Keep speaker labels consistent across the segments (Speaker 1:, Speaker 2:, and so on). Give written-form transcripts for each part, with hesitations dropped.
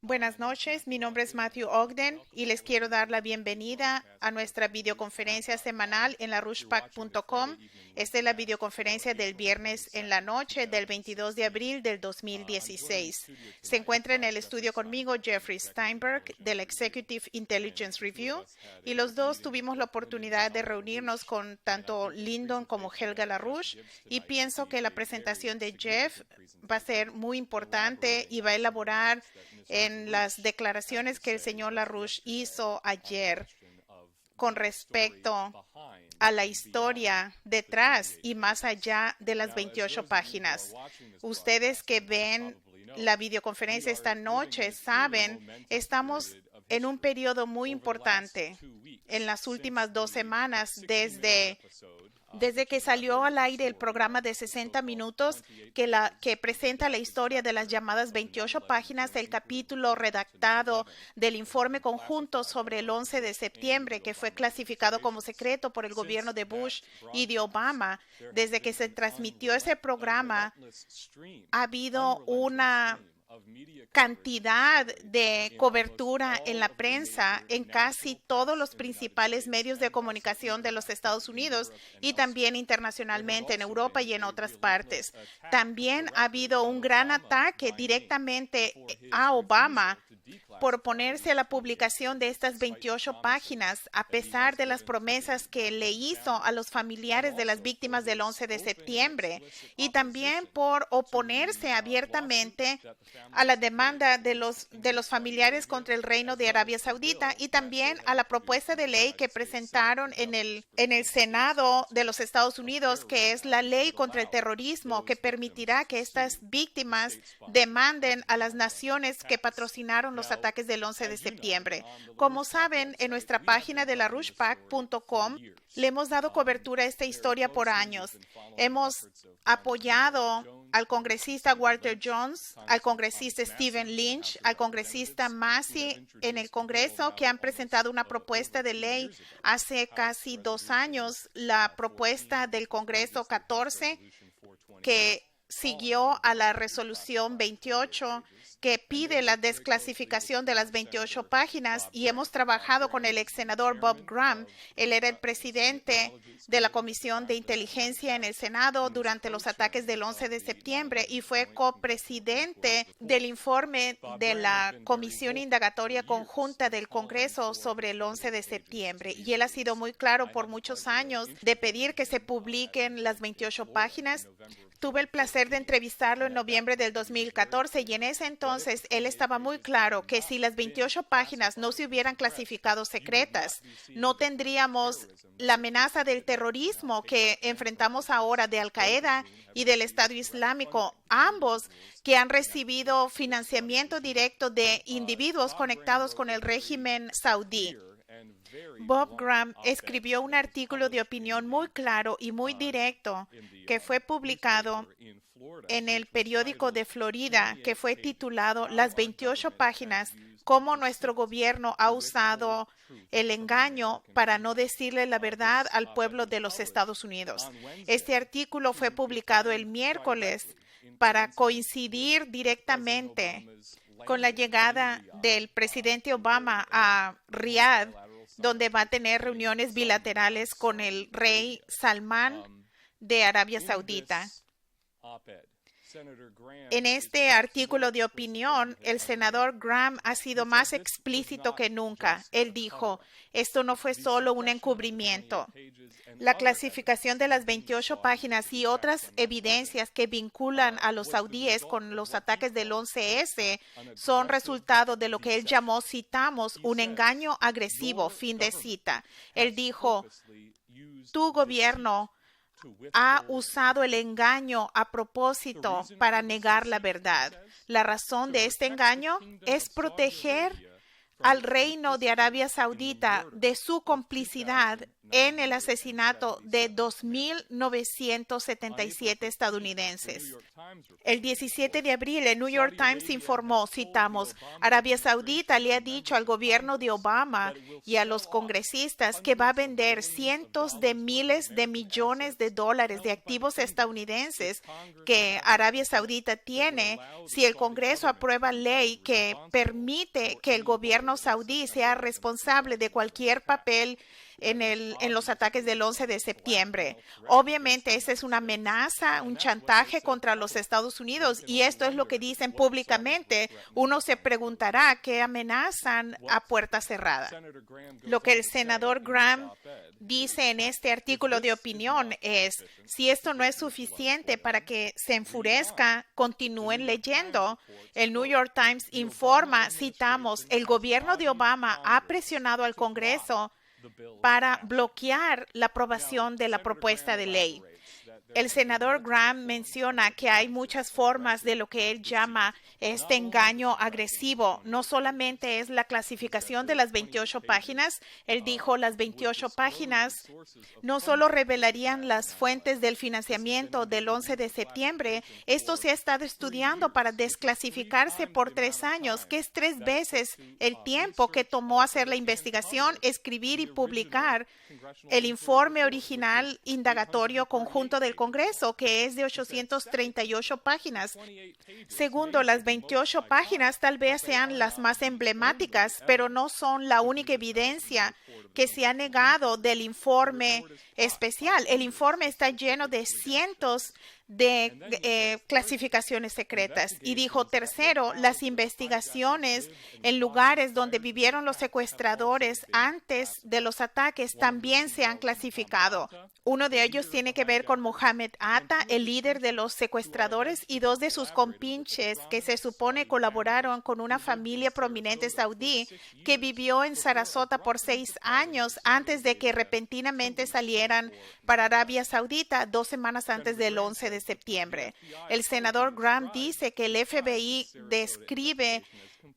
Speaker 1: Buenas noches, mi nombre es Matthew Ogden y les quiero dar la bienvenida a nuestra videoconferencia semanal en larushpac.com. Esta es la videoconferencia del viernes en la noche del 22 de abril del 2016. Se encuentra en el estudio conmigo Jeffrey Steinberg del Executive Intelligence Review y los dos tuvimos la oportunidad de reunirnos con tanto Lyndon como Helga LaRouche y pienso que la presentación de Jeff va a ser muy importante y va a elaborar en las declaraciones que el señor LaRouche hizo ayer con respecto a la historia detrás y más allá de las 28 páginas. Ustedes que ven la videoconferencia esta noche saben, estamos en un periodo muy importante en las últimas 2 semanas desde que salió al aire el programa de 60 minutos que presenta la historia de las llamadas 28 páginas, el capítulo redactado del informe conjunto sobre el 11 de septiembre, que fue clasificado como secreto por el gobierno de Bush y de Obama. Desde que se transmitió ese programa, ha habido una cantidad de cobertura en la prensa en casi todos los principales medios de comunicación de los Estados Unidos y también internacionalmente en Europa y en otras partes. También ha habido un gran ataque directamente a Obama por oponerse a la publicación de estas 28 páginas, a pesar de las promesas que le hizo a los familiares de las víctimas del 11 de septiembre, y también por oponerse abiertamente a la demanda de los familiares contra el Reino de Arabia Saudita y también a la propuesta de ley que presentaron en el Senado de los Estados Unidos, que es la ley contra el terrorismo, que permitirá que estas víctimas demanden a las naciones que patrocinaron los ataques del 11 de septiembre. Como saben, en nuestra página de larushpac.com le hemos dado cobertura a esta historia por años. Hemos apoyado al congresista Walter Jones, al congresista Stephen Lynch, al congresista Massey en el Congreso, que han presentado una propuesta de ley hace casi 2 años, la propuesta del Congreso 14, que siguió a la resolución 28, que pide la desclasificación de las 28 páginas, y hemos trabajado con el ex senador Bob Graham. Él era el presidente de la Comisión de Inteligencia en el Senado durante los ataques del 11 de septiembre y fue copresidente del informe de la Comisión Indagatoria Conjunta del Congreso sobre el 11 de septiembre. Y él ha sido muy claro por muchos años de pedir que se publiquen las 28 páginas. Tuve el placer de entrevistarlo en noviembre del 2014 y en ese entonces él estaba muy claro que si las 28 páginas no se hubieran clasificado secretas, no tendríamos la amenaza del terrorismo que enfrentamos ahora de Al-Qaeda y del Estado Islámico, ambos que han recibido financiamiento directo de individuos conectados con el régimen saudí. Bob Graham escribió un artículo de opinión muy claro y muy directo que fue publicado en el periódico de Florida, que fue titulado Las 28 páginas, cómo nuestro gobierno ha usado el engaño para no decirle la verdad al pueblo de los Estados Unidos. Este artículo fue publicado el miércoles para coincidir directamente con la llegada del presidente Obama a Riad, donde va a tener reuniones bilaterales con el rey Salmán de Arabia Saudita. En este artículo de opinión, el senador Graham ha sido más explícito que nunca. Él dijo, esto no fue solo un encubrimiento. La clasificación de las 28 páginas y otras evidencias que vinculan a los saudíes con los ataques del 11S son resultado de lo que él llamó, citamos, un engaño agresivo, fin de cita. Él dijo, tu gobierno ha usado el engaño a propósito para negar la verdad. La razón de este engaño es proteger al reino de Arabia Saudita de su complicidad en el asesinato de 2.977 estadounidenses. El 17 de abril, el New York Times informó, citamos, Arabia Saudita le ha dicho al gobierno de Obama y a los congresistas que va a vender cientos de miles de millones de dólares de activos estadounidenses que Arabia Saudita tiene si el Congreso aprueba ley que permite que el gobierno saudí sea responsable de cualquier papel en los ataques del 11 de septiembre. Obviamente, esa es una amenaza, un chantaje contra los Estados Unidos, y esto es lo que dicen públicamente. Uno se preguntará qué amenazan a puerta cerrada. Lo que el senador Graham dice en este artículo de opinión es, si esto no es suficiente para que se enfurezca, continúen leyendo. El New York Times informa, citamos, el gobierno de Obama ha presionado al Congreso para bloquear la aprobación de la propuesta de ley. El senador Graham menciona que hay muchas formas de lo que él llama este engaño agresivo. No solamente es la clasificación de las 28 páginas. Él dijo las 28 páginas no solo revelarían las fuentes del financiamiento del 11 de septiembre. Esto se ha estado estudiando para desclasificarse por 3 años, que es 3 veces el tiempo que tomó hacer la investigación, escribir y publicar el informe original indagatorio conjunto del Congreso, que es de 838 páginas. Segundo, las 28 páginas tal vez sean las más emblemáticas, pero no son la única evidencia que se ha negado del especial. El informe está lleno de cientos de clasificaciones secretas. Y dijo, tercero, las investigaciones en lugares donde vivieron los secuestradores antes de los ataques también se han clasificado. Uno de ellos tiene que ver con Mohamed Atta, el líder de los secuestradores, y 2 de sus compinches que se supone colaboraron con una familia prominente saudí que vivió en Sarasota por 6 años antes de que repentinamente salieran para Arabia Saudita 2 semanas antes del 11 de septiembre. El senador Graham dice que el FBI describe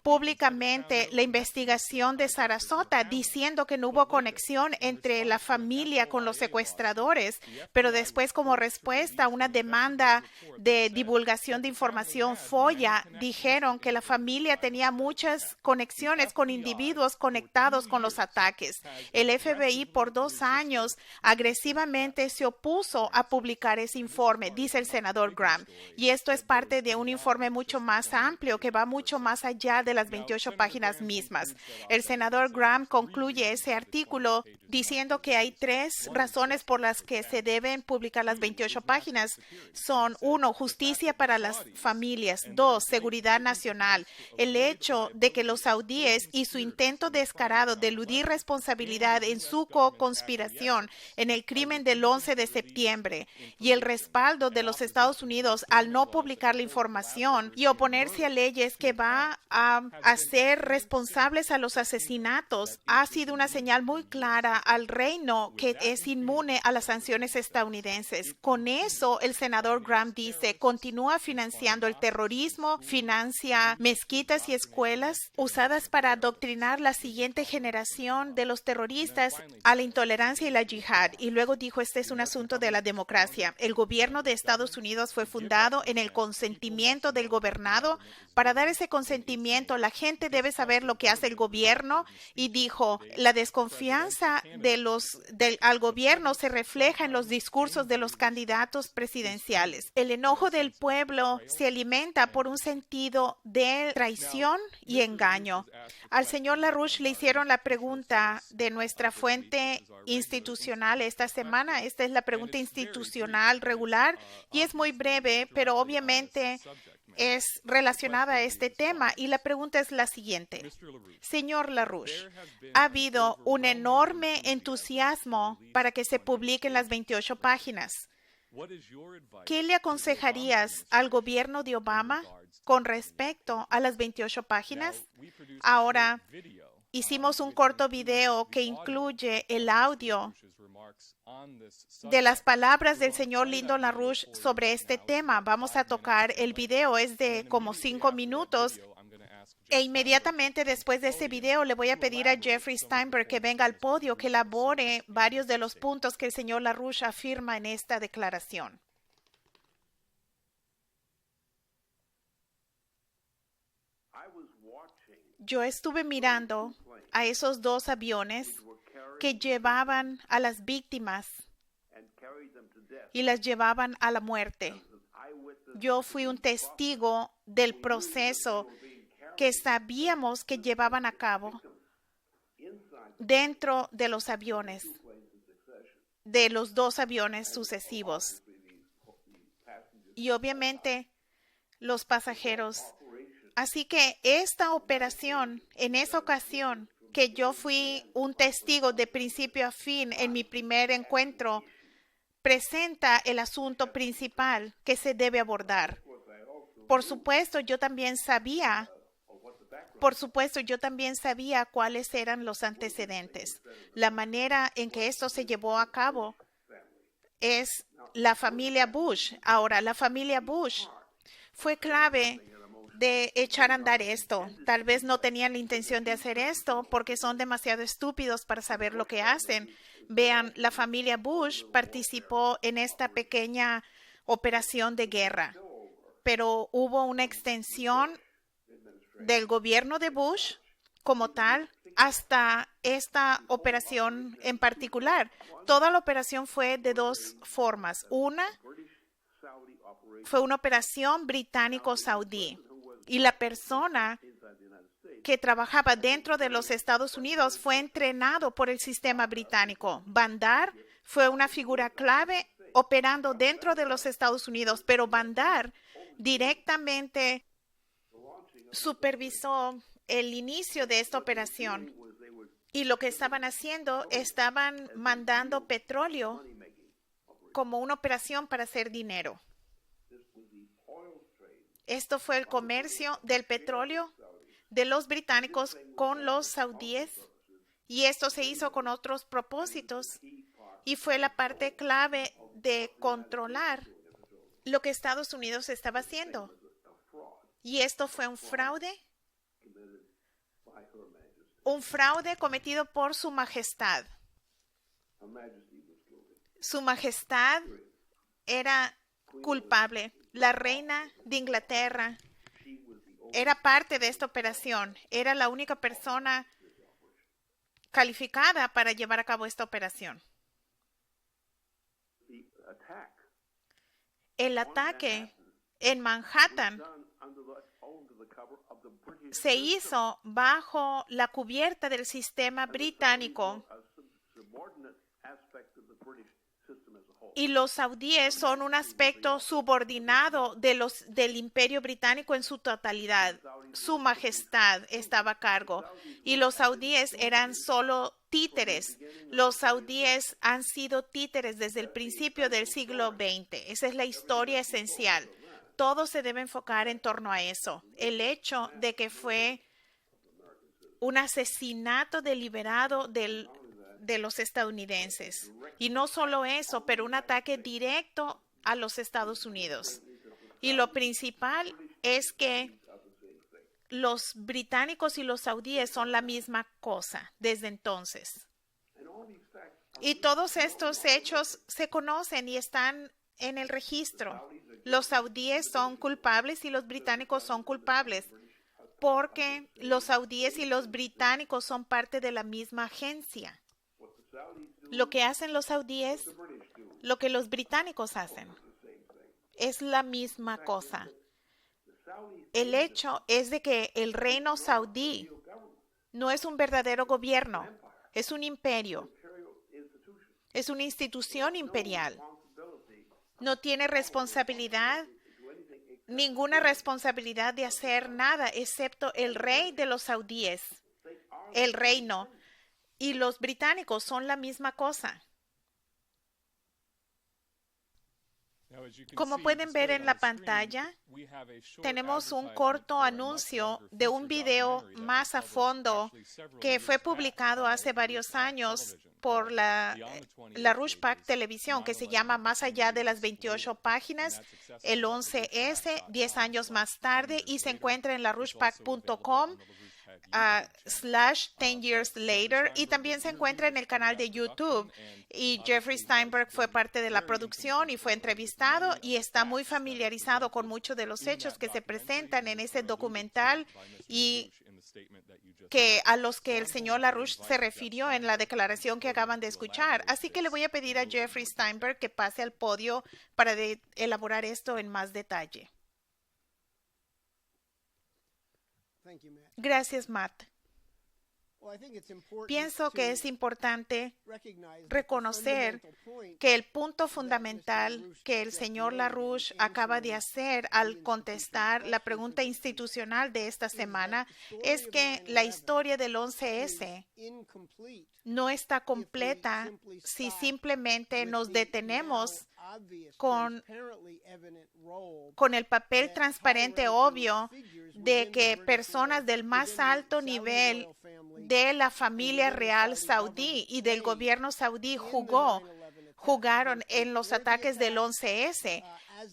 Speaker 1: públicamente la investigación de Sarasota, diciendo que no hubo conexión entre la familia con los secuestradores, pero después, como respuesta a una demanda de divulgación de información FOIA, dijeron que la familia tenía muchas conexiones con individuos conectados con los ataques. El FBI por 2 años agresivamente se opuso a publicar ese informe, dice el senador Graham, y esto es parte de un informe mucho más amplio que va mucho más allá de las 28 páginas mismas. El senador Graham concluye ese artículo diciendo que hay 3 razones por las que se deben publicar las 28 páginas. Son 1, justicia para las familias; 2, seguridad nacional. El hecho de que los saudíes y su intento descarado de eludir responsabilidad en su co-conspiración en el crimen del 11 de septiembre y el respaldo de los Estados Unidos al no publicar la información y oponerse a leyes que va a hacer responsables a los asesinatos ha sido una señal muy clara al reino que es inmune a las sanciones estadounidenses. Con eso, el senador Graham dice, continúa financiando el terrorismo, financia mezquitas y escuelas usadas para adoctrinar la siguiente generación de los terroristas a la intolerancia y la yihad. Y luego dijo, este es un asunto de la democracia. El gobierno de Estados Unidos fue fundado en el consentimiento del gobernado. Para dar ese consentimiento, la gente debe saber lo que hace el gobierno, y dijo, la desconfianza al gobierno se refleja en los discursos de los candidatos presidenciales. El enojo del pueblo se alimenta por un sentido de traición y engaño. Al señor LaRouche le hicieron la pregunta de nuestra fuente institucional esta semana. Esta es la pregunta institucional regular y es muy breve, pero obviamente es relacionada a este tema, y la pregunta es la siguiente. Señor LaRouche, ha habido un enorme entusiasmo para que se publiquen las 28 páginas. ¿Qué le aconsejarías al gobierno de Obama con respecto a las 28 páginas? Ahora, hicimos un corto video que incluye el audio de las palabras del señor Lyndon LaRouche sobre este tema. Vamos a tocar el video, es de como 5 minutos, E inmediatamente después de este video le voy a pedir a Jeffrey Steinberg que venga al podio, que elabore varios de los puntos que el señor LaRouche afirma en esta declaración. Yo estuve mirando a esos dos aviones que llevaban a las víctimas y las llevaban a la muerte. Yo fui un testigo del proceso que sabíamos que llevaban a cabo dentro de los aviones, de los dos aviones sucesivos. Y obviamente los pasajeros. Así que esta operación, en esa ocasión que yo fui un testigo de principio a fin en mi primer encuentro, presenta el asunto principal que se debe abordar. Por supuesto, yo también sabía cuáles eran los antecedentes. La manera en que esto se llevó a cabo es la familia Bush. Ahora, la familia Bush fue clave de echar a andar esto. Tal vez no tenían la intención de hacer esto porque son demasiado estúpidos para saber lo que hacen. Vean, la familia Bush participó en esta pequeña operación de guerra, pero hubo una extensión del gobierno de Bush como tal hasta esta operación en particular. Toda la operación fue de dos formas. Una fue una operación británico-saudí y la persona que trabajaba dentro de los Estados Unidos fue entrenado por el sistema británico. Bandar fue una figura clave operando dentro de los Estados Unidos, pero Bandar directamente supervisó el inicio de esta operación. Y lo que estaban haciendo, estaban mandando petróleo como una operación para hacer dinero. Esto fue el comercio del petróleo de los británicos con los saudíes, y esto se hizo con otros propósitos y fue la parte clave de controlar lo que Estados Unidos estaba haciendo. Y esto fue un fraude cometido por Su Majestad. Su Majestad era culpable. La reina de Inglaterra era parte de esta operación. Era la única persona calificada para llevar a cabo esta operación. El ataque en Manhattan se hizo bajo la cubierta del sistema británico. Y los saudíes son un aspecto subordinado del imperio británico en su totalidad. Su Majestad estaba a cargo y los saudíes eran solo títeres. Los saudíes han sido títeres desde el principio del siglo XX. Esa es la historia esencial. Todo se debe enfocar en torno a eso. El hecho de que fue un asesinato deliberado de los estadounidenses. Y no solo eso, pero un ataque directo a los Estados Unidos. Y lo principal es que los británicos y los saudíes son la misma cosa desde entonces. Y todos estos hechos se conocen y están en el registro. Los saudíes son culpables y los británicos son culpables porque los saudíes y los británicos son parte de la misma agencia. Lo que hacen los saudíes, lo que los británicos hacen, es la misma cosa. El hecho es de que el reino saudí no es un verdadero gobierno, es un imperio, es una institución imperial. No tiene responsabilidad, ninguna responsabilidad de hacer nada, excepto el rey de los saudíes, el reino. Y los británicos son la misma cosa. Como pueden ver en la pantalla, tenemos un corto anuncio de un video más a fondo que fue publicado hace varios años por la Rushpack Televisión, que se llama Más allá de las 28 páginas, el 11S, 10 años más tarde, y se encuentra en la rushpack.com / 10 years later, y también se encuentra en el canal de YouTube. Y Jeffrey Steinberg fue parte de la producción y fue entrevistado y está muy familiarizado con muchos de los hechos que se presentan en ese documental y a los que el señor LaRouche se refirió en la declaración que acaban de escuchar. Así que le voy a pedir a Jeffrey Steinberg que pase al podio para elaborar esto en más detalle. Gracias, Matt. Pienso que es importante reconocer que el punto fundamental que el señor LaRouche acaba de hacer al contestar la pregunta institucional de esta semana es que la historia del 11S no está completa si simplemente nos detenemos con el papel transparente obvio de que personas del más alto nivel de la familia real saudí y del gobierno saudí jugaron en los ataques del 11S,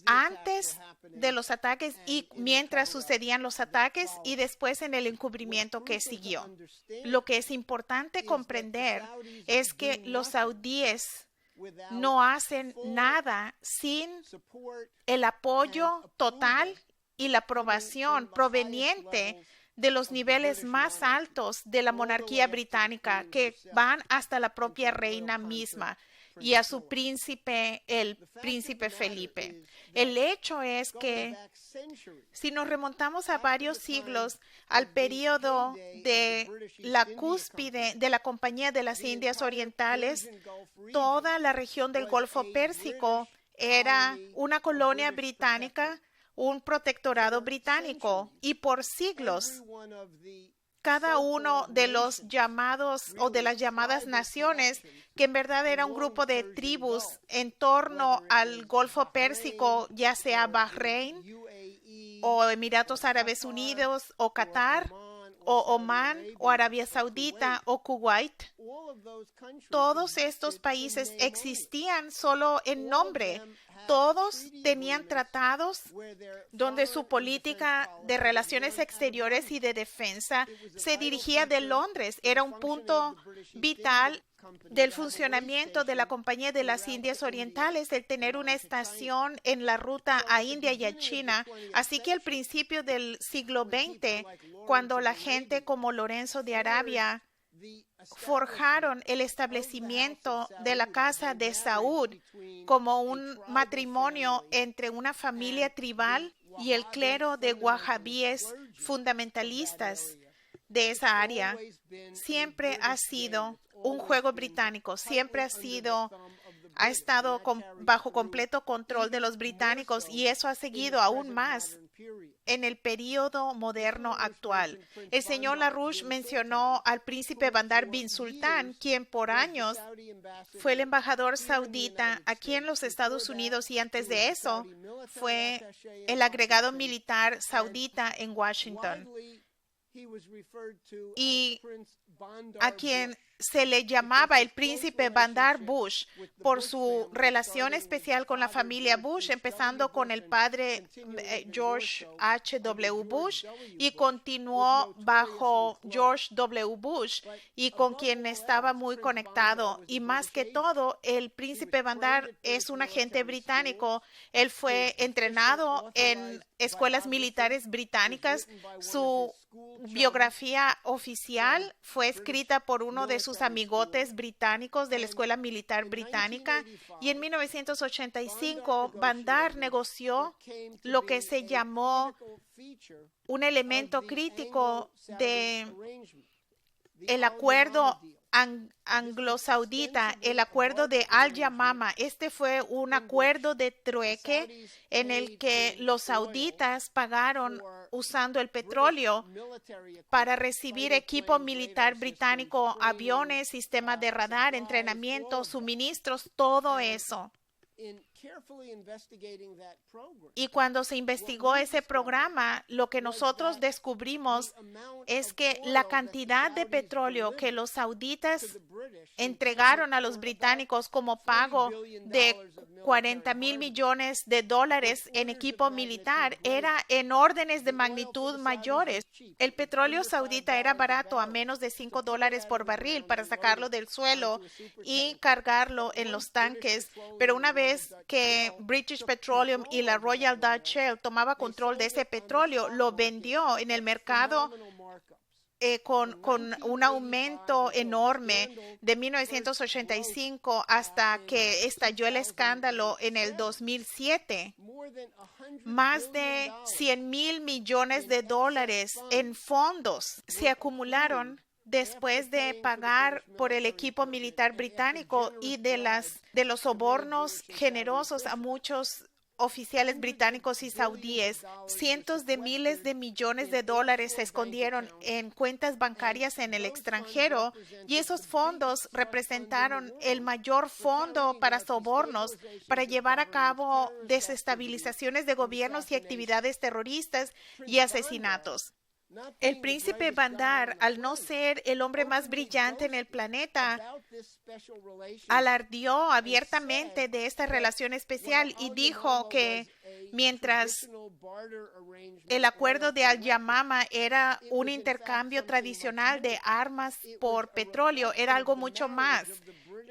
Speaker 1: antes de los ataques y mientras sucedían los ataques y después en el encubrimiento que siguió. Lo que es importante comprender es que los saudíes no hacen nada sin el apoyo total y la aprobación proveniente de los niveles más altos de la monarquía británica, que van hasta la propia reina misma y a su príncipe, el príncipe Felipe. El hecho es que si nos remontamos a varios siglos al periodo de la cúspide de la Compañía de las Indias Orientales, toda la región del Golfo Pérsico era una colonia británica, un protectorado británico, y por siglos cada uno de los llamados o de las llamadas naciones, que en verdad era un grupo de tribus en torno al Golfo Pérsico, ya sea Bahrein o Emiratos Árabes Unidos o Qatar o Omán o Arabia Saudita o Kuwait, todos estos países existían solo en nombre. Todos tenían tratados donde su política de relaciones exteriores y de defensa se dirigía de Londres. Era un punto vital del funcionamiento de la Compañía de las Indias Orientales el tener una estación en la ruta a India y a China. Así que al principio del siglo XX, cuando la gente como Lorenzo de Arabia forjaron el establecimiento de la Casa de Saud como un matrimonio entre una familia tribal y el clero de wahhabíes fundamentalistas de esa área, siempre ha sido un juego británico, siempre ha estado bajo completo control de los británicos, y eso ha seguido aún más en el periodo moderno actual. El señor LaRouche mencionó al príncipe Bandar bin Sultan, quien por años fue el embajador saudita aquí en los Estados Unidos y antes de eso fue el agregado militar saudita en Washington, y a quien se le llamaba el príncipe Bandar Bush por su relación especial con la familia Bush, empezando con el padre George H.W. Bush y continuó bajo George W. Bush, y con quien estaba muy conectado. Y más que todo, el príncipe Bandar es un agente británico. Él fue entrenado en escuelas militares británicas. Su biografía oficial fue escrita por uno de sus amigotes británicos de la Escuela Militar Británica, y en 1985 Bandar negoció lo que se llamó un elemento crítico de el acuerdo anglo-saudita, el acuerdo de Al-Yamama. Este fue un acuerdo de trueque en el que los sauditas pagaron usando el petróleo para recibir equipo militar británico, aviones, sistemas de radar, entrenamiento, suministros, todo eso. Y cuando se investigó ese programa, lo que nosotros descubrimos es que la cantidad de petróleo que los sauditas entregaron a los británicos como pago de $40,000 millones en equipo militar era en órdenes de magnitud mayores. El petróleo saudita era barato, a menos de $5 por barril, para sacarlo del suelo y cargarlo en los tanques. Pero una vez que British Petroleum y la Royal Dutch Shell tomaba control de ese petróleo, lo vendió en el mercado con un aumento enorme de 1985 hasta que estalló el escándalo en el 2007. Más de $100,000 millones en fondos se acumularon después de pagar por el equipo militar británico y de los sobornos generosos a muchos oficiales británicos y saudíes. Cientos de miles de millones de dólares se escondieron en cuentas bancarias en el extranjero, y esos fondos representaron el mayor fondo para sobornos para llevar a cabo desestabilizaciones de gobiernos y actividades terroristas y asesinatos. El príncipe Bandar, al no ser el hombre más brillante en el planeta, alardeó abiertamente de esta relación especial y dijo que mientras el acuerdo de Al-Yamama era un intercambio tradicional de armas por petróleo, era algo mucho más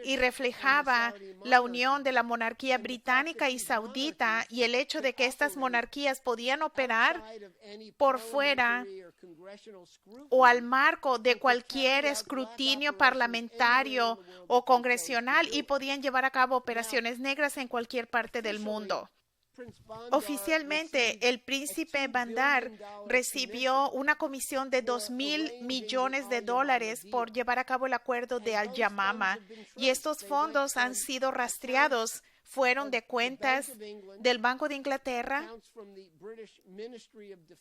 Speaker 1: y reflejaba la unión de la monarquía británica y saudita y el hecho de que estas monarquías podían operar por fuera o al marco de cualquier escrutinio parlamentario o congresional y podían llevar a cabo operaciones negras en cualquier parte del mundo. Oficialmente, el príncipe Bandar recibió una comisión de $2,000 millones por llevar a cabo el acuerdo de Al-Yamama, y estos fondos han sido rastreados. Fueron de cuentas del Banco de Inglaterra,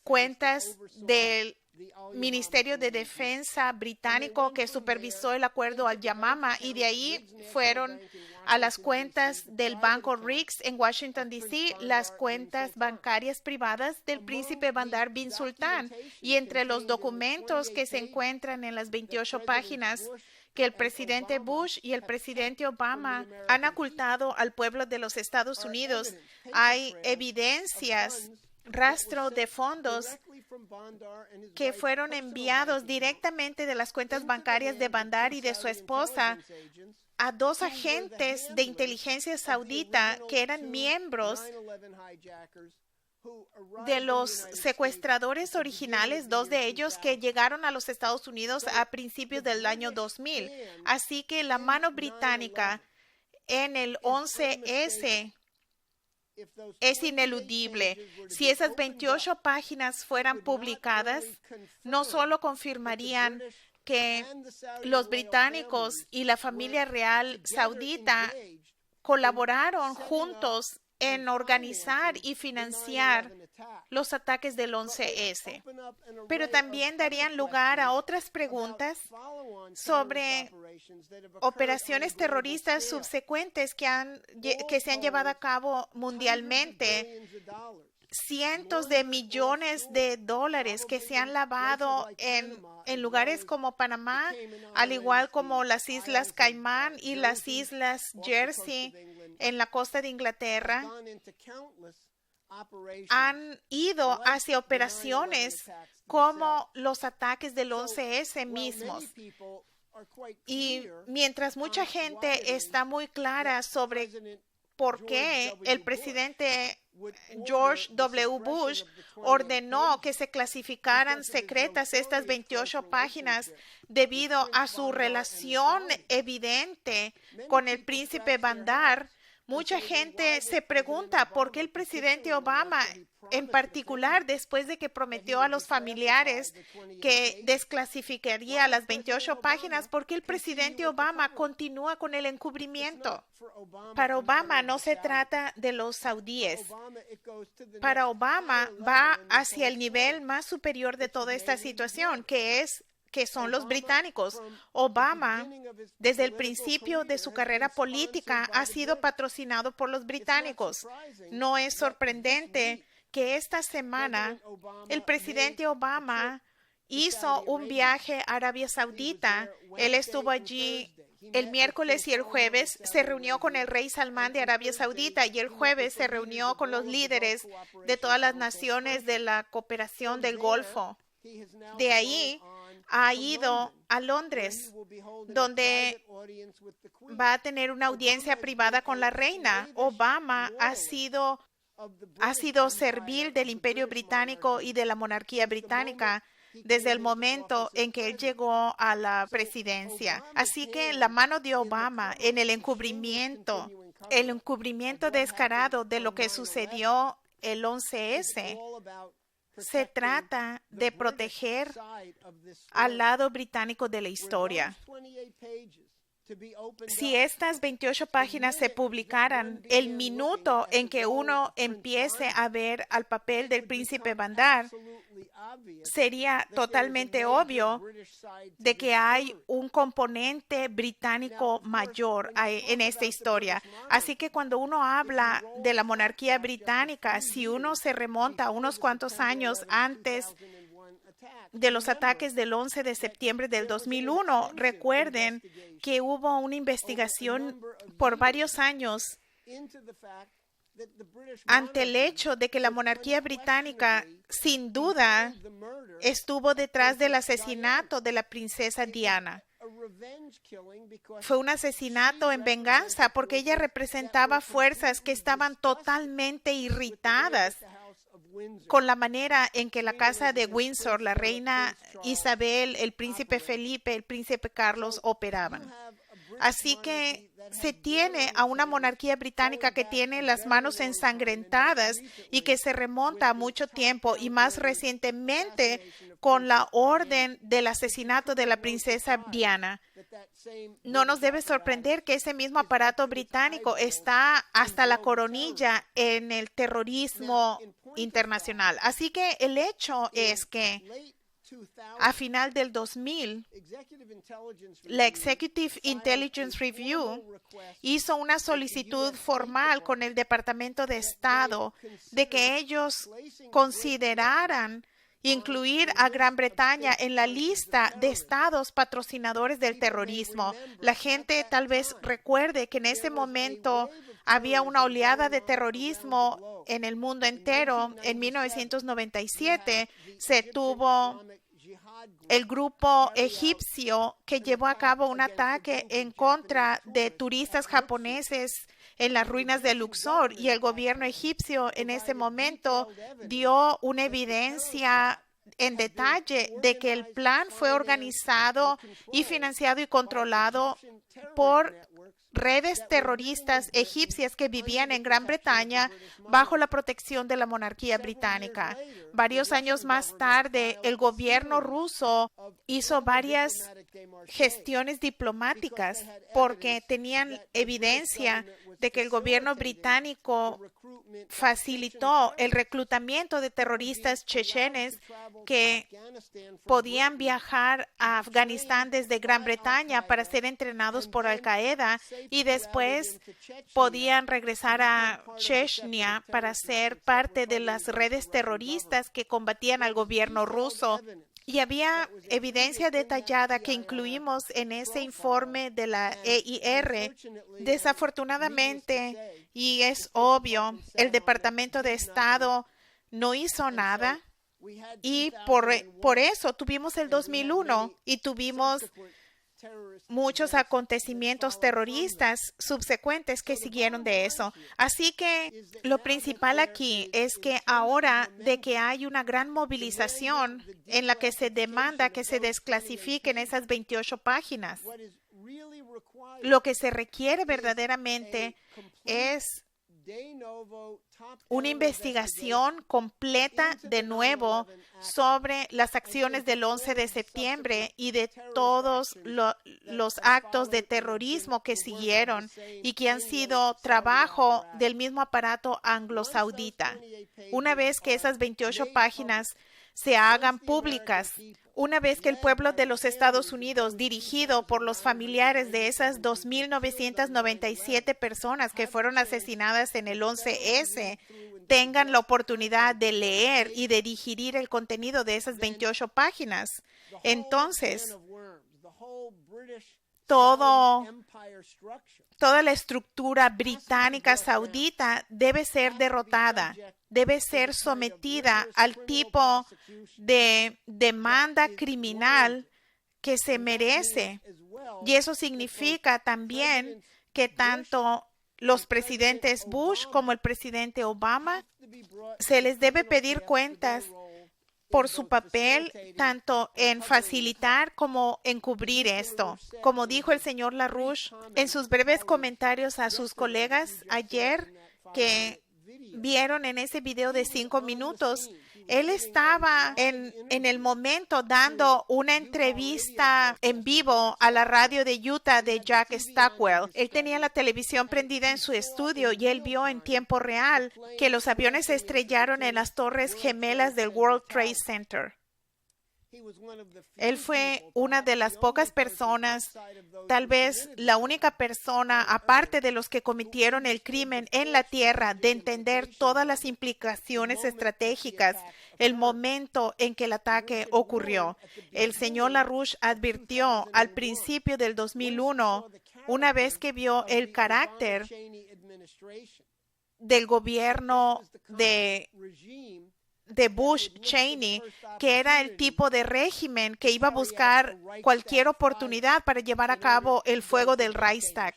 Speaker 1: cuentas del Ministerio de Defensa británico que supervisó el acuerdo Al-Yamama, y de ahí fueron a las cuentas del Banco Riggs en Washington, D.C., las cuentas bancarias privadas del príncipe Bandar bin Sultan. Y entre los documentos que se encuentran en las 28 páginas que el presidente Bush y el presidente Obama han ocultado al pueblo de los Estados Unidos, hay evidencias, rastro de fondos que fueron enviados directamente de las cuentas bancarias de Bandar y de su esposa a dos agentes de inteligencia saudita que eran miembros de los secuestradores originales, dos de ellos que llegaron a los Estados Unidos a principios del año 2000. Así que la mano británica en el 11S es ineludible. Si esas 28 páginas fueran publicadas, no solo confirmarían que los británicos y la familia real saudita colaboraron juntos en organizar y financiar los ataques del 11S, pero también darían lugar a otras preguntas sobre operaciones terroristas subsecuentes que se han llevado a cabo mundialmente. Cientos de millones de dólares que se han lavado en lugares como Panamá, al igual como las Islas Caimán y las Islas Jersey en la costa de Inglaterra, han ido hacia operaciones como los ataques del 11S mismos. Y mientras mucha gente está muy clara sobre por qué el presidente George W. Bush ordenó que se clasificaran secretas estas 28 páginas debido a su relación evidente con el príncipe Bandar, mucha gente se pregunta por qué el presidente Obama, en particular después de que prometió a los familiares que desclasificaría las 28 páginas, por qué el presidente Obama continúa con el encubrimiento. Para Obama no se trata de los saudíes. Para Obama va hacia el nivel más superior de toda esta situación, que es que son los británicos. Obama, desde el principio de su carrera política, ha sido patrocinado por los británicos. No es sorprendente que esta semana el presidente Obama hizo un viaje a Arabia Saudita. Él estuvo allí el miércoles y el jueves, se reunió con el rey Salmán de Arabia Saudita y el jueves se reunió con los líderes de todas las naciones de la cooperación del Golfo. De ahí ha ido a Londres, donde va a tener una audiencia privada con la reina. Obama ha sido servil del Imperio Británico y de la monarquía británica desde el momento en que él llegó a la presidencia. Así que la mano de Obama en el encubrimiento descarado de lo que sucedió el 11S, se trata de proteger al lado británico de la historia. Si estas 28 páginas se publicaran el minuto en que uno empiece a ver al papel del príncipe Bandar, sería totalmente obvio de que hay un componente británico mayor en esta historia. Así que cuando uno habla de la monarquía británica, si uno se remonta a unos cuantos años antes de los ataques del 11 de septiembre del 2001, recuerden que hubo una investigación por varios años ante el hecho de que la monarquía británica, sin duda, estuvo detrás del asesinato de la princesa Diana. Fue un asesinato en venganza porque ella representaba fuerzas que estaban totalmente irritadas con la manera en que la casa de Windsor, la reina Isabel, el príncipe Felipe, el príncipe Carlos operaban. Así que se tiene a una monarquía británica que tiene las manos ensangrentadas y que se remonta a mucho tiempo, y más recientemente con la orden del asesinato de la princesa Diana. No nos debe sorprender que ese mismo aparato británico está hasta la coronilla en el terrorismo internacional. Así que el hecho es que a final del 2000, la Executive Intelligence Review hizo una solicitud formal con el Departamento de Estado de que ellos consideraran incluir a Gran Bretaña en la lista de estados patrocinadores del terrorismo. La gente tal vez recuerde que en ese momento había una oleada de terrorismo en el mundo entero. En 1997 se tuvo el grupo egipcio que llevó a cabo un ataque en contra de turistas japoneses en las ruinas de Luxor, y el gobierno egipcio en ese momento dio una evidencia en detalle de que el plan fue organizado y financiado y controlado por redes terroristas egipcias que vivían en Gran Bretaña bajo la protección de la monarquía británica. Varios años más tarde, el gobierno ruso hizo varias gestiones diplomáticas porque tenían evidencia de que el gobierno británico facilitó el reclutamiento de terroristas chechenes que podían viajar a Afganistán desde Gran Bretaña para ser entrenados por Al-Qaeda y después podían regresar a Chechnya para ser parte de las redes terroristas que combatían al gobierno ruso. Y había evidencia detallada que incluimos en ese informe de la EIR. Desafortunadamente, y es obvio, el Departamento de Estado no hizo nada, y por eso tuvimos el 2001 y tuvimos muchos acontecimientos terroristas subsecuentes que siguieron de eso. Así que lo principal aquí es que ahora de que hay una gran movilización en la que se demanda que se desclasifiquen esas 28 páginas, lo que se requiere verdaderamente es una investigación completa de nuevo sobre las acciones del 11 de septiembre y de todos los actos de terrorismo que siguieron y que han sido trabajo del mismo aparato anglo-saudita. Una vez que esas 28 páginas se hagan públicas, Una vez que el pueblo de los Estados Unidos, dirigido por los familiares de esas 2,997 personas que fueron asesinadas en el 11S, tengan la oportunidad de leer y de digerir el contenido de esas 28 páginas, entonces toda la estructura británica saudita debe ser derrotada, debe ser sometida al tipo de demanda criminal que se merece. Y eso significa también que tanto los presidentes Bush como el presidente Obama se les debe pedir cuentas por su papel tanto en facilitar como en cubrir esto. Como dijo el señor LaRouche en sus breves comentarios a sus colegas ayer que vieron en ese video de 5 minutos, él estaba en el momento dando una entrevista en vivo a la radio de Utah de Jack Stockwell. Él tenía la televisión prendida en su estudio y él vio en tiempo real que los aviones se estrellaron en las torres gemelas del World Trade Center. Él fue una de las pocas personas, tal vez la única persona, aparte de los que cometieron el crimen en la tierra, de entender todas las implicaciones estratégicas, el momento en que el ataque ocurrió. El señor LaRouche advirtió al principio del 2001, una vez que vio el carácter del gobierno de Bush Cheney, que era el tipo de régimen que iba a buscar cualquier oportunidad para llevar a cabo el fuego del Reichstag,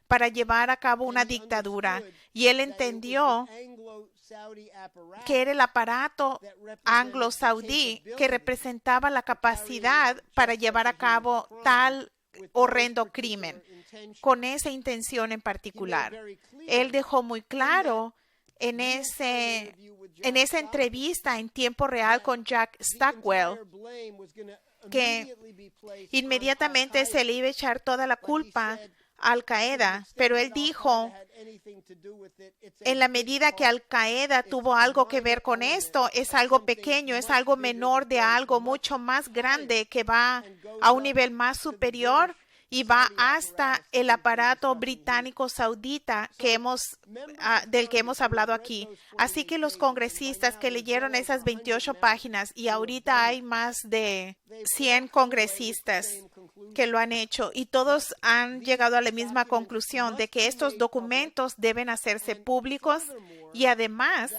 Speaker 1: para llevar a cabo una dictadura. Y él entendió que era el aparato anglo-saudí que representaba la capacidad para llevar a cabo tal horrendo crimen, con esa intención en particular. Él dejó muy claro en esa entrevista en tiempo real con Jack Stockwell que inmediatamente se le iba a echar toda la culpa a Al-Qaeda, pero él dijo, en la medida que Al-Qaeda tuvo algo que ver con esto, es algo pequeño, es algo menor de algo mucho más grande que va a un nivel más superior y va hasta el aparato británico saudita del que hemos hablado aquí. Así que los congresistas que leyeron esas 28 páginas, y ahorita hay más de 100 congresistas que lo han hecho, y todos han llegado a la misma conclusión de que estos documentos deben hacerse públicos, y además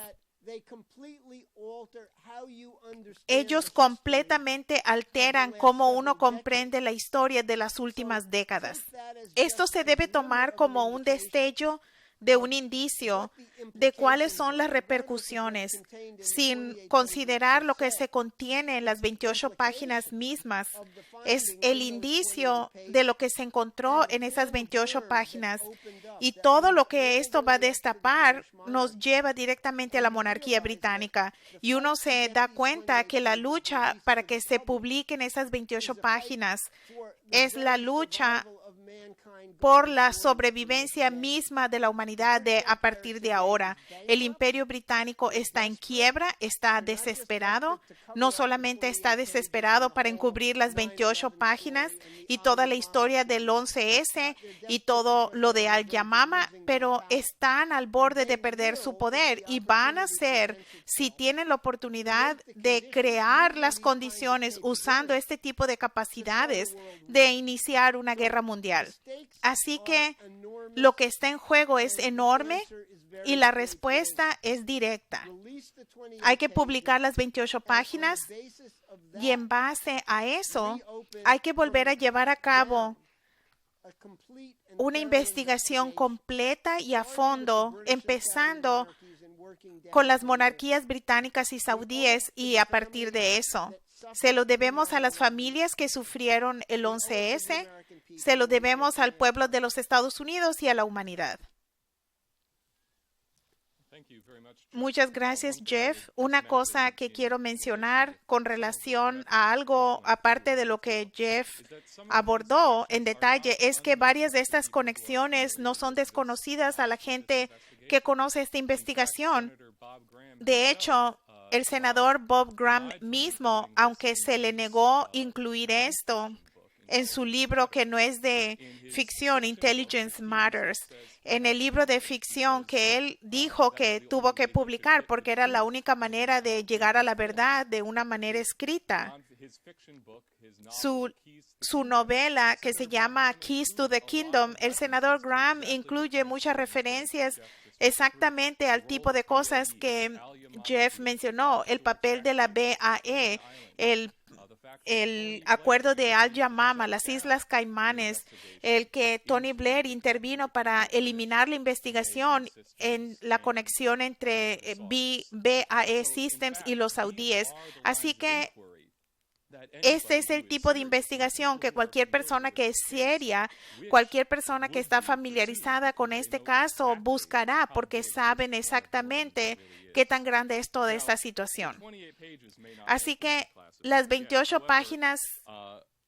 Speaker 1: ellos completamente alteran cómo uno comprende la historia de las últimas décadas. Esto se debe tomar como un destello de un indicio de cuáles son las repercusiones, sin considerar lo que se contiene en las 28 páginas mismas. Es el indicio de lo que se encontró en esas 28 páginas. Y todo lo que esto va a destapar nos lleva directamente a la monarquía británica. Y uno se da cuenta que la lucha para que se publiquen esas 28 páginas es la lucha por la sobrevivencia misma de la humanidad a partir de ahora. El Imperio Británico está en quiebra, está desesperado. No solamente está desesperado para encubrir las 28 páginas y toda la historia del 11S y todo lo de Al-Yamama, pero están al borde de perder su poder y van a ser, si tienen la oportunidad de crear las condiciones usando este tipo de capacidades, de iniciar una guerra mundial. Así que lo que está en juego es enorme y la respuesta es directa. Hay que publicar las 28 páginas y en base a eso hay que volver a llevar a cabo una investigación completa y a fondo, empezando con las monarquías británicas y saudíes, y a partir de eso se lo debemos a las familias que sufrieron el 11S, se lo debemos al pueblo de los Estados Unidos y a la humanidad. Muchas gracias, Jeff. Una cosa que quiero mencionar con relación a algo aparte de lo que Jeff abordó en detalle es que varias de estas conexiones no son desconocidas a la gente que conoce esta investigación. De hecho, el senador Bob Graham mismo, aunque se le negó incluir esto en su libro que no es de ficción, Intelligence Matters, en el libro de ficción que él dijo que tuvo que publicar porque era la única manera de llegar a la verdad de una manera escrita. Su novela que se llama Keys to the Kingdom, el senador Graham incluye muchas referencias exactamente al tipo de cosas que Jeff mencionó, el papel de la BAE, el acuerdo de Al-Yamama, las Islas Caimanes, el que Tony Blair intervino para eliminar la investigación en la conexión entre BAE Systems y los saudíes. Así que este es el tipo de investigación que cualquier persona que es seria, cualquier persona que está familiarizada con este caso buscará porque saben exactamente qué tan grande es toda esta situación. Así que las 28 páginas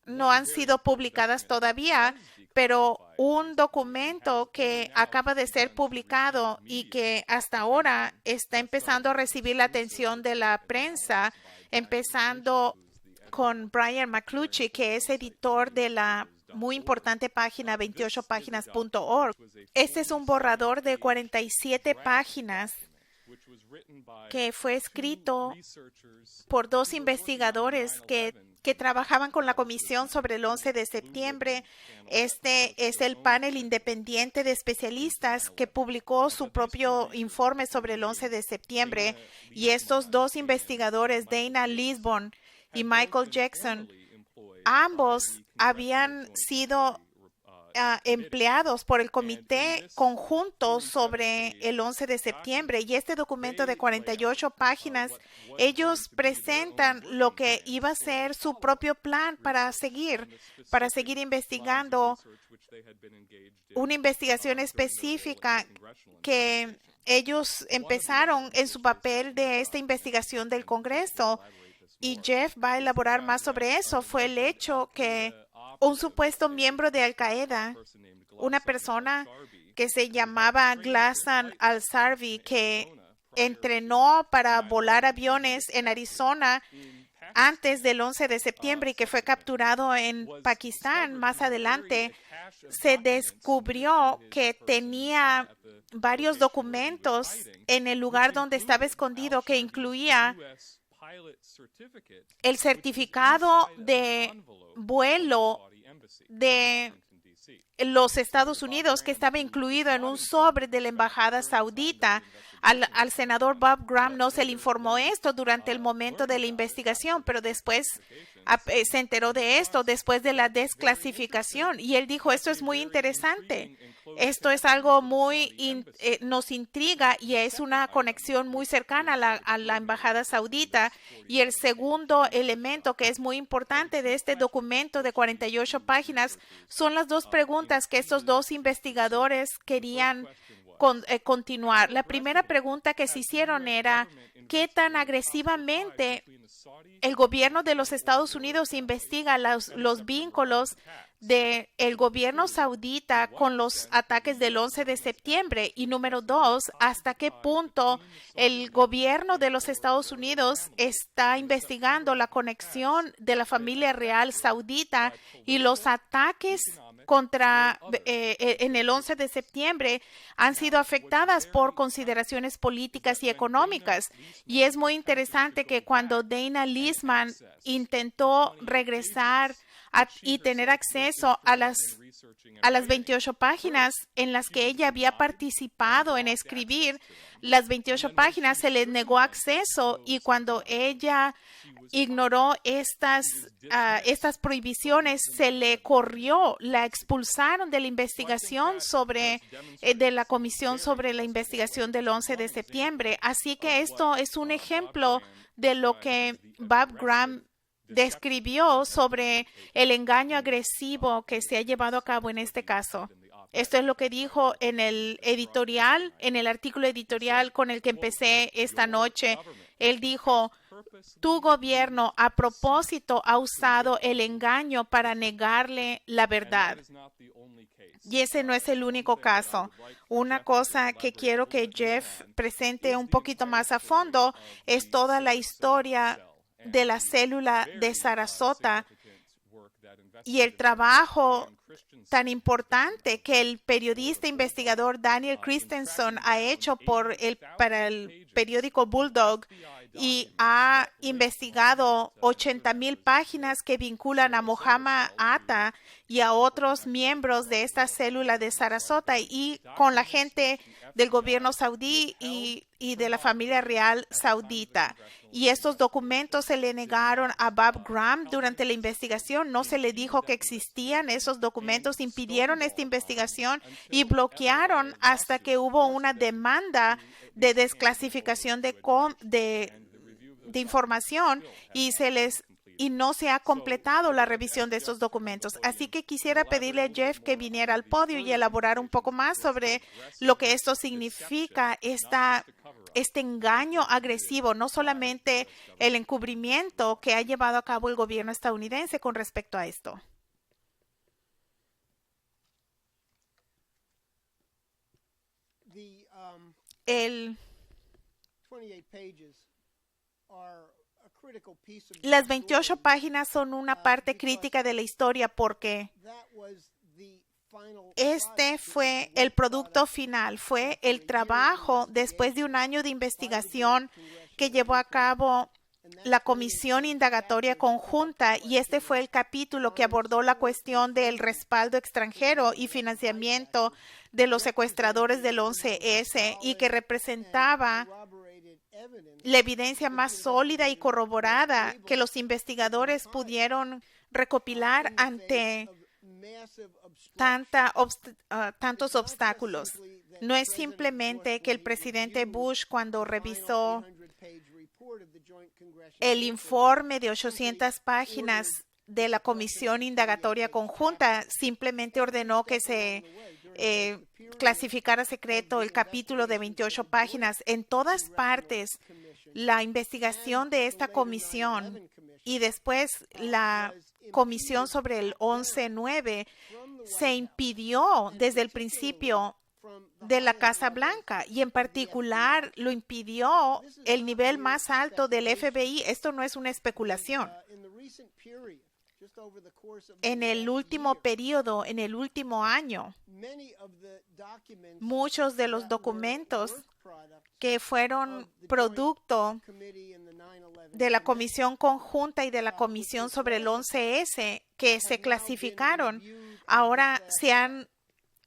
Speaker 1: no han sido publicadas todavía, pero un documento que acaba de ser publicado y que hasta ahora está empezando a recibir la atención de la prensa, empezando con Brian McCluskey, que es editor de la muy importante página 28páginas.org. Este es un borrador de 47 páginas que fue escrito por dos investigadores que trabajaban con la comisión sobre el 11 de septiembre. Este es el panel independiente de especialistas que publicó su propio informe sobre el 11 de septiembre. Y estos dos investigadores, Dana Lisbon y Michael Jackson, ambos habían sido empleados por el Comité Conjunto sobre el 11 de septiembre. Y este documento de 48 páginas, ellos presentan lo que iba a ser su propio plan para seguir investigando una investigación específica que ellos empezaron en su papel de esta investigación del Congreso. Y Jeff va a elaborar más sobre eso. Fue el hecho que un supuesto miembro de Al-Qaeda, una persona que se llamaba Ghassan al-Sarvi, que entrenó para volar aviones en Arizona antes del 11 de septiembre y que fue capturado en Pakistán más adelante, se descubrió que tenía varios documentos en el lugar donde estaba escondido que incluía el certificado de vuelo de los Estados Unidos que estaba incluido en un sobre de la embajada saudita. Al senador Bob Graham no se le informó esto durante el momento de la investigación, pero después se enteró de esto después de la desclasificación y él dijo, esto es muy interesante, esto es algo muy, nos intriga y es una conexión muy cercana a la embajada saudita. Y el segundo elemento que es muy importante de este documento de 48 páginas son las dos preguntas que estos dos investigadores querían continuar. La primera pregunta que se hicieron era, ¿qué tan agresivamente el gobierno de los Estados Unidos investiga los vínculos del gobierno saudita con los ataques del 11 de septiembre? Y número dos, ¿hasta qué punto el gobierno de los Estados Unidos está investigando la conexión de la familia real saudita y los ataques en el 11 de septiembre han sido afectadas por consideraciones políticas y económicas? Y es muy interesante que cuando Dana Lisbon intentó regresar y tener acceso a las 28 páginas en las que ella había participado en escribir, las 28 páginas se le negó acceso, y cuando ella ignoró estas prohibiciones, se le corrió, la expulsaron de la investigación de la comisión sobre la investigación del 11 de septiembre. Así que esto es un ejemplo de lo que Bob Graham describió sobre el engaño agresivo que se ha llevado a cabo en este caso. Esto es lo que dijo en el editorial, en el artículo editorial con el que empecé esta noche. Él dijo, tu gobierno a propósito ha usado el engaño para negarle la verdad. Y ese no es el único caso. Una cosa que quiero que Jeff presente un poquito más a fondo es toda la historia de la célula de Sarasota y el trabajo tan importante que el periodista investigador Daniel Christensen ha hecho para el periódico Bulldog, y ha investigado 80,000 páginas que vinculan a Mohammed Atta y a otros miembros de esta célula de Sarasota y con la gente del gobierno saudí y de la familia real saudita. Y estos documentos se le negaron a Bob Graham durante la investigación. No se le dijo que existían esos documentos, impidieron esta investigación y bloquearon hasta que hubo una demanda de desclasificación de información y no se ha completado la revisión de estos documentos. Así que quisiera pedirle a Jeff que viniera al podio y elaborar un poco más sobre lo que esto significa, este engaño agresivo, no solamente el encubrimiento que ha llevado a cabo el gobierno estadounidense con respecto a esto. Las 28 páginas son una parte crítica de la historia porque este fue el producto final, fue el trabajo después de un año de investigación que llevó a cabo la Comisión Indagatoria Conjunta, y este fue el capítulo que abordó la cuestión del respaldo extranjero y financiamiento de los secuestradores del 11S y que representaba la evidencia más sólida y corroborada que los investigadores pudieron recopilar ante tantos obstáculos. No es simplemente que el presidente Bush, cuando revisó el informe de 800 páginas de la Comisión Indagatoria Conjunta, simplemente ordenó que se clasificara secreto el capítulo de 28 páginas. En todas partes, la investigación de esta comisión y después la comisión sobre el 11-9 se impidió desde el principio de la Casa Blanca, y en particular lo impidió el nivel más alto del FBI. Esto no es una especulación. En el último periodo, en el último año, muchos de los documentos que fueron producto de la Comisión Conjunta y de la Comisión sobre el 11S que se clasificaron, ahora se han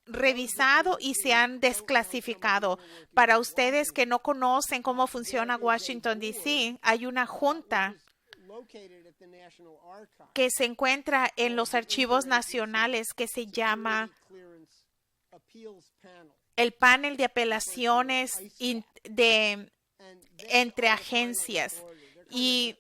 Speaker 1: revisado y se han desclasificado. Para ustedes que no conocen cómo funciona Washington, D.C., hay una junta que se encuentra en los archivos nacionales que se llama el panel de apelaciones entre agencias, y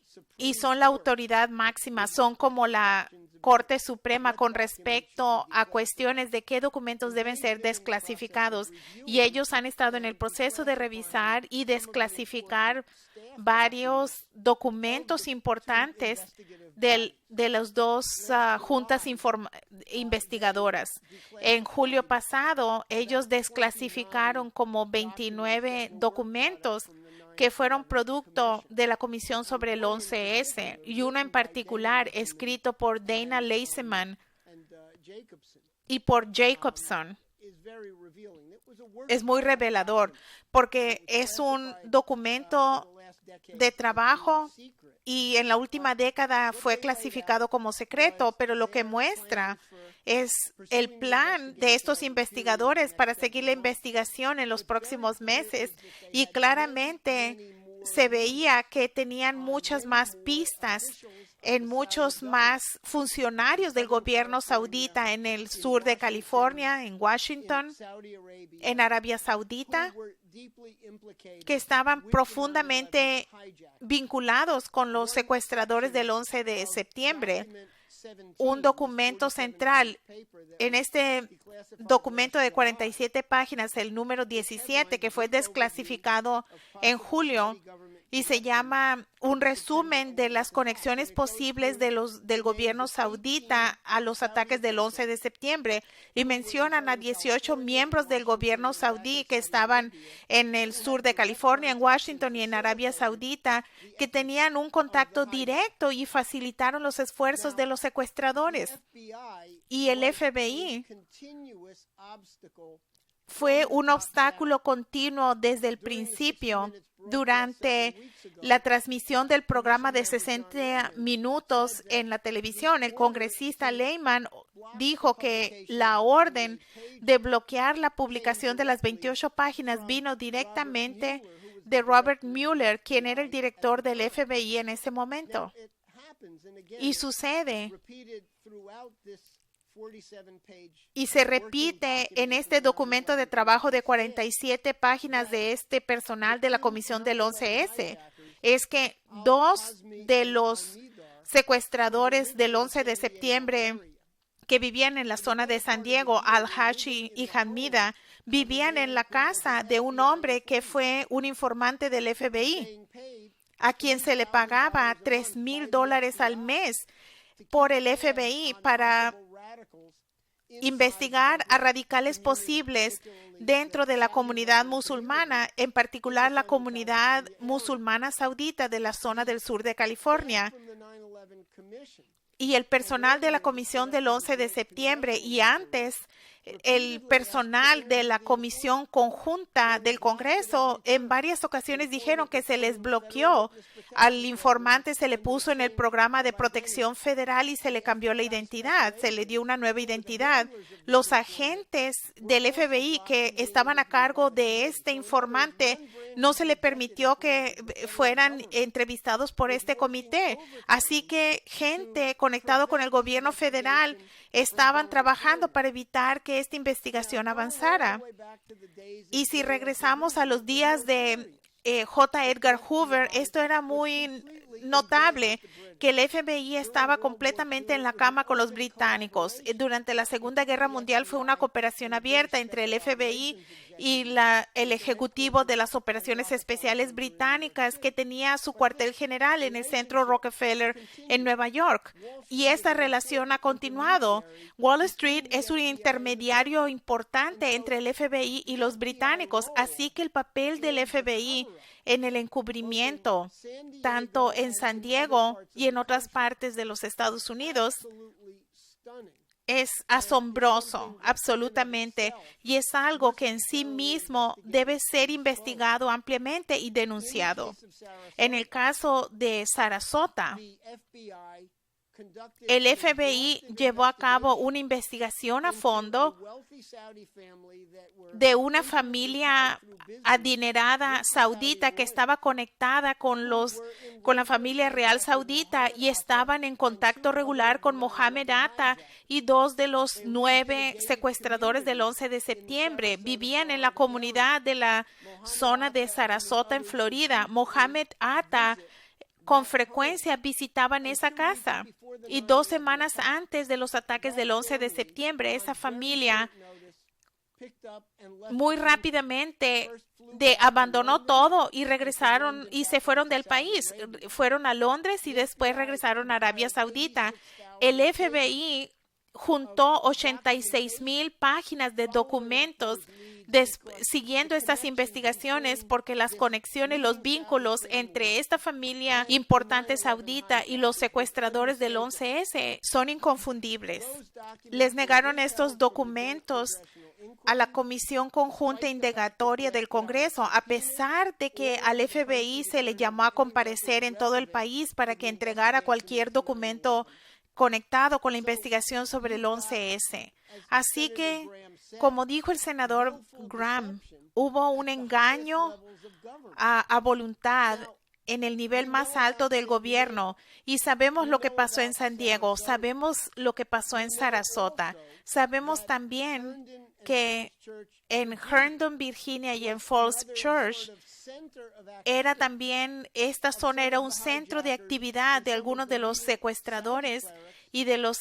Speaker 1: son la autoridad máxima, son como la Corte Suprema con respecto a cuestiones de qué documentos deben ser desclasificados, y ellos han estado en el proceso de revisar y desclasificar varios documentos importantes de las dos juntas investigadoras. En julio pasado, ellos desclasificaron como 29 documentos que fueron producto de la Comisión sobre el 11S, y uno en particular escrito por Dana Leiseman y por Jacobson. Es muy revelador porque es un documento de trabajo y en la última década fue clasificado como secreto, pero lo que muestra es el plan de estos investigadores para seguir la investigación en los próximos meses, y claramente se veía que tenían muchas más pistas en muchos más funcionarios del gobierno saudita en el sur de California, en Washington, en Arabia Saudita, que estaban profundamente vinculados con los secuestradores del 11 de septiembre. Un documento central en este documento de 47 páginas, el número 17, que fue desclasificado en julio, y se llama un resumen de las conexiones posibles del gobierno saudita a los ataques del 11 de septiembre y mencionan a 18 miembros del gobierno saudí que estaban en el sur de California, en Washington y en Arabia Saudita, que tenían un contacto directo y facilitaron los esfuerzos de los secuestradores. Y el FBI fue un obstáculo continuo desde el principio. Durante la transmisión del programa de 60 minutos en la televisión, el congresista Lehman dijo que la orden de bloquear la publicación de las 28 páginas vino directamente de Robert Mueller, quien era el director del FBI en ese momento. Y sucede y se repite en este documento de trabajo de 47 páginas de este personal de la Comisión del 11S, es que dos de los secuestradores del 11 de septiembre que vivían en la zona de San Diego, Al-Hashi y Hamida, vivían en la casa de un hombre que fue un informante del FBI, a quien se le pagaba $3,000 al mes por el FBI para investigar a radicales posibles dentro de la comunidad musulmana, en particular la comunidad musulmana saudita de la zona del sur de California. Y el personal de la Comisión del 11 de septiembre y antes el personal de la Comisión Conjunta del Congreso en varias ocasiones dijeron que se les bloqueó. Al informante se le puso en el programa de protección federal y se le cambió la identidad, se le dio una nueva identidad. Los agentes del FBI que estaban a cargo de este informante no se le permitió que fueran entrevistados por este comité. Así que gente conectada con el gobierno federal estaban trabajando para evitar que esta investigación avanzara. Y si regresamos a los días de J. Edgar Hoover, esto era muy notable, que el FBI estaba completamente en la cama con los británicos. Durante la Segunda Guerra Mundial fue una cooperación abierta entre el FBI y el Ejecutivo de las Operaciones Especiales Británicas, que tenía su cuartel general en el Centro Rockefeller en Nueva York. Y esta relación ha continuado. Wall Street es un intermediario importante entre el FBI y los británicos, así que el papel del FBI en el encubrimiento, tanto en San Diego y en otras partes de los Estados Unidos, es asombroso, absolutamente, y es algo que en sí mismo debe ser investigado ampliamente y denunciado. En el caso de Sarasota, el FBI llevó a cabo una investigación a fondo de una familia adinerada saudita que estaba conectada con la familia real saudita y estaban en contacto regular con Mohammed Atta y dos de los 9 secuestradores del 11 de septiembre. Vivían en la comunidad de la zona de Sarasota, en Florida. Mohammed Atta con frecuencia visitaban esa casa y 2 semanas antes de los ataques del 11 de septiembre, esa familia muy rápidamente abandonó todo y regresaron y se fueron del país. Fueron a Londres y después regresaron a Arabia Saudita. El FBI juntó 86,000 páginas de documentos siguiendo estas investigaciones, porque las conexiones, los vínculos entre esta familia importante saudita y los secuestradores del 11S son inconfundibles. Les negaron estos documentos a la Comisión Conjunta Indagatoria del Congreso, a pesar de que al FBI se le llamó a comparecer en todo el país para que entregara cualquier documento conectado con la investigación sobre el 11S. Así que, como dijo el senador Graham, hubo un engaño a voluntad en el nivel más alto del gobierno, y sabemos lo que pasó en San Diego, sabemos lo que pasó en Sarasota, sabemos también que en Herndon, Virginia y en Falls Church esta zona era un centro de actividad de algunos de los secuestradores y de los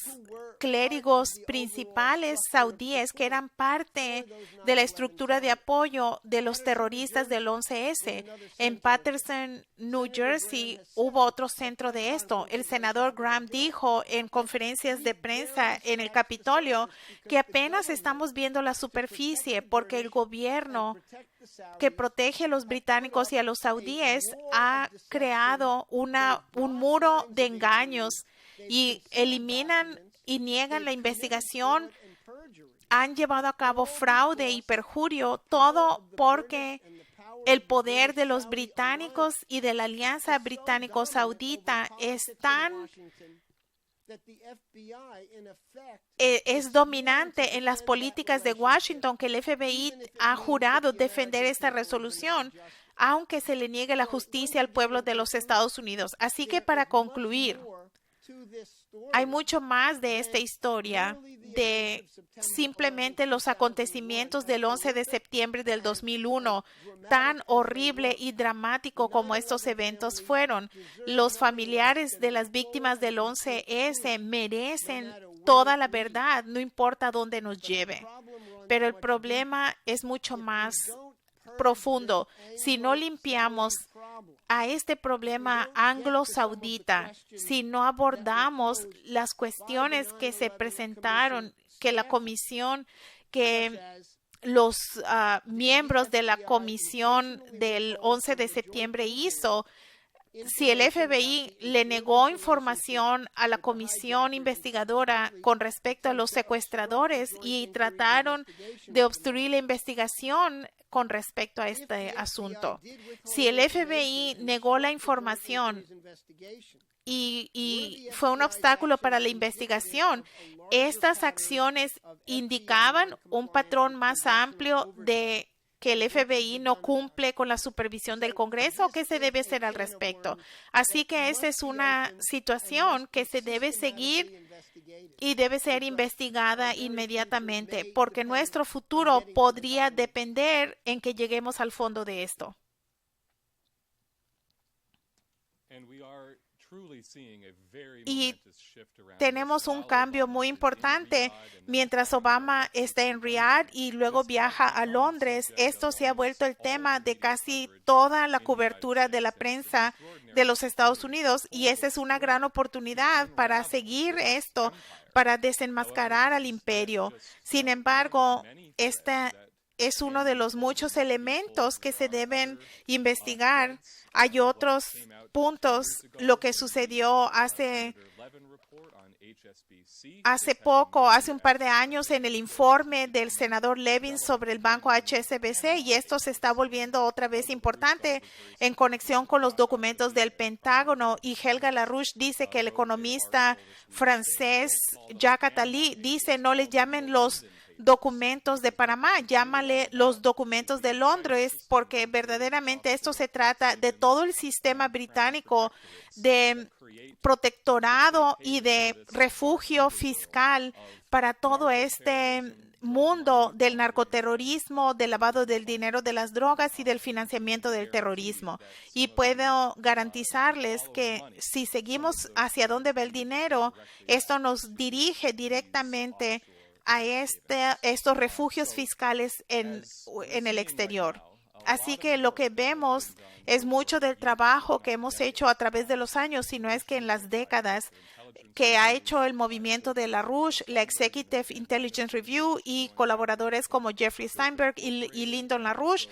Speaker 1: clérigos principales saudíes que eran parte de la estructura de apoyo de los terroristas del 11S. En Paterson, New Jersey, hubo otro centro de esto. El senador Graham dijo en conferencias de prensa en el Capitolio que apenas estamos viendo la superficie porque el gobierno que protege a los británicos y a los saudíes ha creado un muro de engaños y eliminan y niegan la investigación, han llevado a cabo fraude y perjurio, todo porque el poder de los británicos y de la alianza británico-saudita es dominante en las políticas de Washington, que el FBI ha jurado defender esta resolución, aunque se le niegue la justicia al pueblo de los Estados Unidos. Así que para concluir, hay mucho más de esta historia de simplemente los acontecimientos del 11 de septiembre del 2001, tan horrible y dramático como estos eventos fueron. Los familiares de las víctimas del 11S merecen toda la verdad, no importa dónde nos lleve. Pero el problema es mucho más profundo. Si no limpiamos a este problema anglo-saudita, si no abordamos las cuestiones que se presentaron, que la comisión, que los miembros de la comisión del 11 de septiembre hizo, si el FBI le negó información a la comisión investigadora con respecto a los secuestradores y trataron de obstruir la investigación con respecto a este asunto. Si el FBI negó la información y fue un obstáculo para la investigación, estas acciones indicaban un patrón más amplio de que el FBI no cumple con la supervisión del Congreso. ¿Qué se debe hacer al respecto? Así que esa es una situación que se debe seguir y debe ser investigada inmediatamente, porque nuestro futuro podría depender en que lleguemos al fondo de esto. Y tenemos un cambio muy importante. Mientras Obama está en Riyadh y luego viaja a Londres, esto se ha vuelto el tema de casi toda la cobertura de la prensa de los Estados Unidos, y esa es una gran oportunidad para seguir esto, para desenmascarar al imperio. Sin embargo, esta es uno de los muchos elementos que se deben investigar. Hay otros puntos. Lo que sucedió hace poco, hace un par de años, en el informe del senador Levin sobre el banco HSBC, y esto se está volviendo otra vez importante en conexión con los documentos del Pentágono. Y Helga LaRouche dice que el economista francés Jacques Attali dice: no les llamen los documentos de Panamá, llámale los documentos de Londres, porque verdaderamente esto se trata de todo el sistema británico de protectorado y de refugio fiscal para todo este mundo del narcoterrorismo, del lavado del dinero de las drogas y del financiamiento del terrorismo. Y puedo garantizarles que si seguimos hacia dónde va el dinero, esto nos dirige directamente a estos refugios fiscales en el exterior. Así que lo que vemos es mucho del trabajo que hemos hecho a través de los años, si no es que en las décadas, que ha hecho el movimiento de LaRouche, la Executive Intelligence Review y colaboradores como Jeffrey Steinberg y Lyndon LaRouche,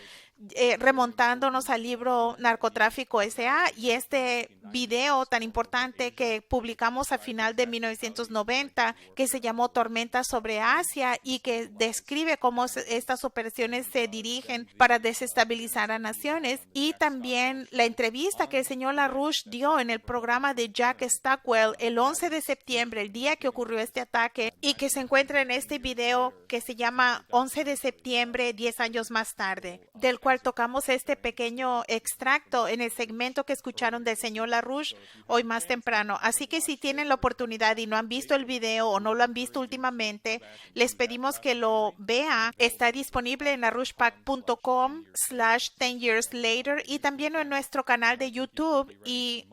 Speaker 1: remontándonos al libro Narcotráfico S.A. y este video tan importante que publicamos a final de 1990, que se llamó Tormenta sobre Asia, y que describe cómo estas operaciones se dirigen para desestabilizar a naciones, y también la entrevista que el señor LaRouche dio en el programa de Jack Stockwell el 11 de septiembre, el día que ocurrió este ataque, y que se encuentra en este video que se llama 11 de septiembre, 10 años más tarde, del cual tocamos este pequeño extracto en el segmento que escucharon del señor LaRouche hoy más temprano. Así que si tienen la oportunidad y no han visto el video o no lo han visto últimamente, les pedimos que lo vean. Está disponible en larouchepac.com/10yearslater y también en nuestro canal de YouTube. Y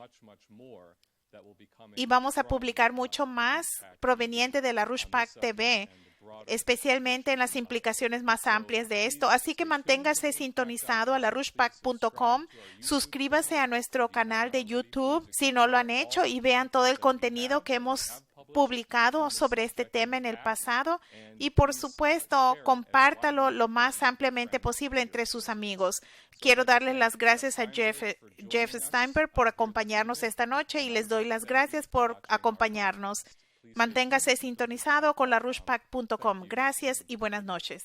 Speaker 1: y vamos a publicar mucho más proveniente de la Rushpack TV, especialmente en las implicaciones más amplias de esto. Así que manténgase sintonizado a la rushpack.com, suscríbase a nuestro canal de YouTube si no lo han hecho y vean todo el contenido que hemos publicado sobre este tema en el pasado y por supuesto compártalo lo más ampliamente posible entre sus amigos. Quiero darles las gracias a Jeff Steinberg por acompañarnos esta noche y les doy las gracias por acompañarnos. Manténgase sintonizado con la rushpack.com. Gracias y buenas noches.